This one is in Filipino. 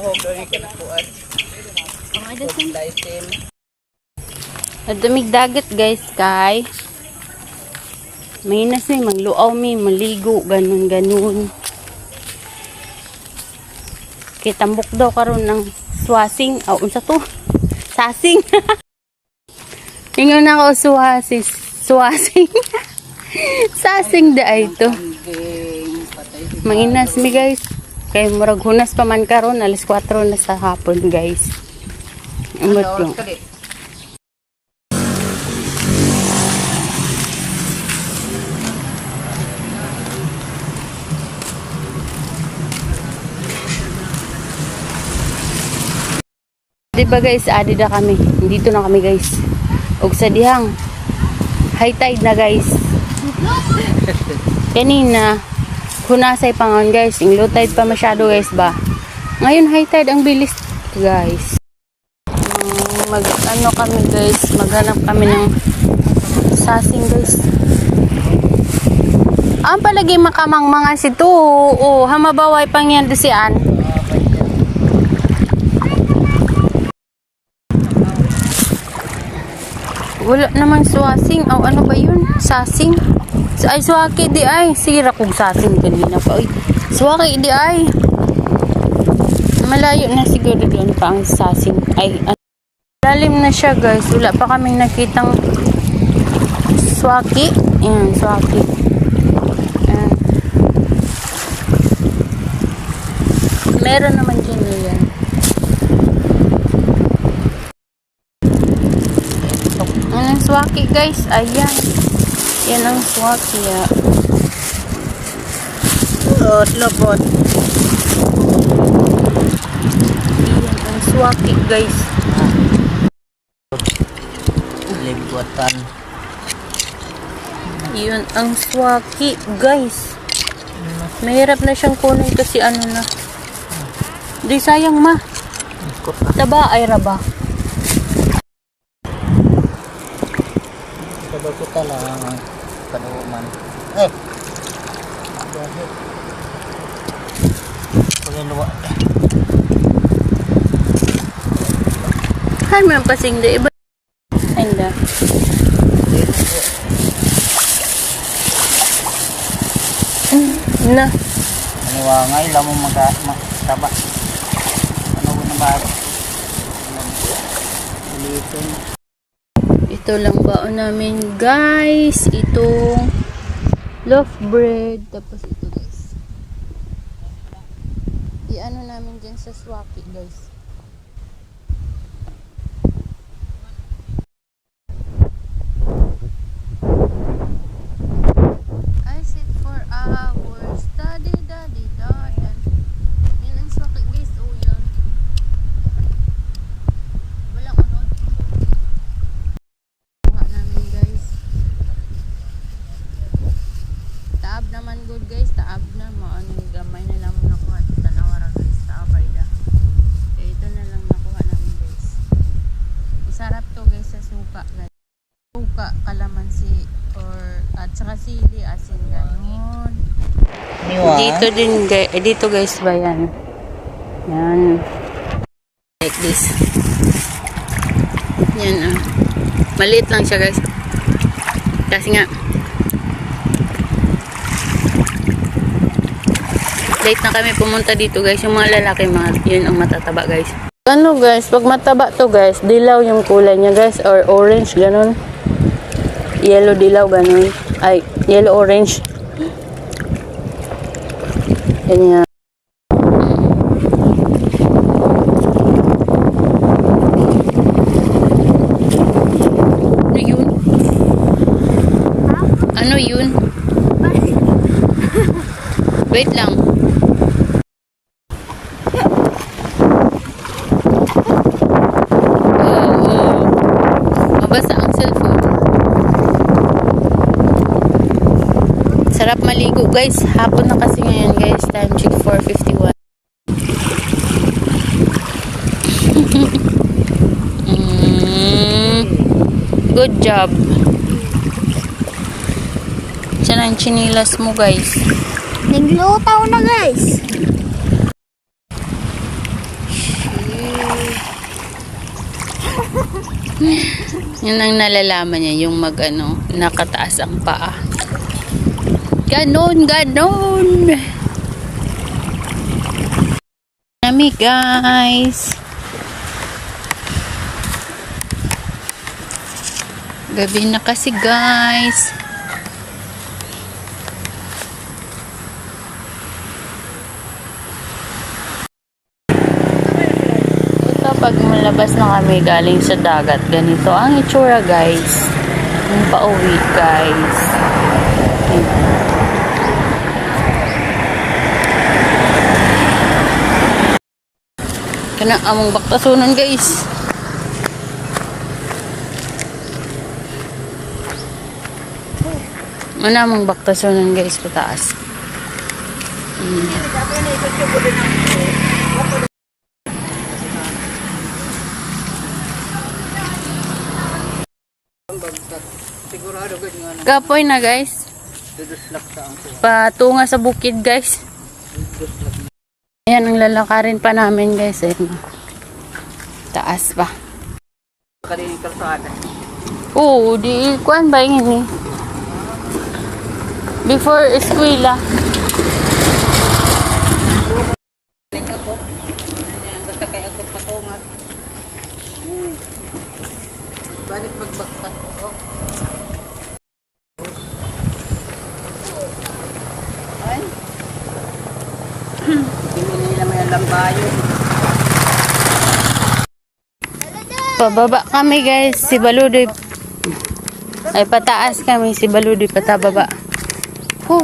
bahog doon yung kinakuan. Food item. Adamig dagat guys kay. May nas may magluaw mi, maligo, ganun. Kay tambok daw karon ng swasing. Unsa to? Sasing. Ingon na ko swasing. Sasing da ay to. Manginas mi guys. Kay murag hunas pa man karon, alas 4 na sa hapon guys. Amot yung. Diba guys, adi na kami. Dito na kami guys. Og sa dihang high tide na guys. Kanina hunasay pa ngon guys. Yung low tide pa masyado guys ba. Ngayon high tide ang bilis guys. Mag-ano kami guys. Maghanap kami ng sasing guys. Ang palagi makamang mga sito. Oo, hamabaway pang yan siyan. Wala namang swasing. Ano ba yun? Sasing? Ay, swaki di ay. Sira kong sasing kanina pa. Uy, swaki di ay. Malayo na siguro doon pa ang sasing. Ay, lalim na siya guys. Wala pa kaming nakitang swaki. Ayan, swaki. Ayan. Meron naman dyan yan. Anong swaki guys? Ayan. Yan ang swaki ya. Lobot. Yan ang swaki guys. Libutan. Yun ang swaki guys. Mahirap na siyang kunin kasi ano na. Di sayang ma. Taba ay raba. Kabakuta lang. Kanuman. Pagkaluwa. Hay mo pasing de iba. Anda. Na. Ano ngay lang mo magtaba. Ano na ba? Ulitin. Ito lang baon namin guys. Itong loaf bread. Tapos ito guys. I-ano namin dyan sa swaki guys. I sit for hours. Daddy. Yan ang swaki guys. Oh yan. Walang unod. Namin guys. Taab naman good guys. Taab na. Maanong gamay na lang nakuha. Tanawara guys. Taabay na. Eh, ito na lang nakuha namin guys. Masarap to guys sa suka guys. Suka, kalamansi or at saka sili, asin ganon. Dito din guys. Dito guys ba yan? Yan. Like this. Yan maliit lang siya guys. Kasi nga late na kami pumunta dito guys. Yung mga lalaki yun ang matataba guys. Ano guys, pag mataba to guys, dilaw yung kulay niya guys, or orange ganon. Yellow dilaw ganon. Ay, yellow orange. Ganyan. Ano yun? Wait lang. Mabasa ang cellphone. Sarap maligo guys. Hapon na kasi ngayon guys. Time check 4:51. Good job. Saan ang chinilas mo guys? Naglutaw na guys. Yun ang nalalaman niya, yung nakataas ang paa. Ganon, ganon. Nami guys. Gabi na kasi guys. Ito pag malabas na kami galing sa dagat, ganito ang itsura guys. Yung pauwi guys. Kanang among baktasunon guys. Ano among baktasunon guys pataas. Sigurado gud nga Kapoy na guys. duduslak sa ang tuwa. Patunga sa bukid guys. Ayan ang lalakarin pa namin guys. Taas pa. Kadining kalsada. Oo, di kuan ba yun eh. Before eskwela. Lik ako. Basta kay ako patunga. Balik magbaktat ko. Ay. Hindi nila may lambayo. Pababa kami guys. Si Baludoy. Ay pataas kami. Si Baludoy patababa. Huh.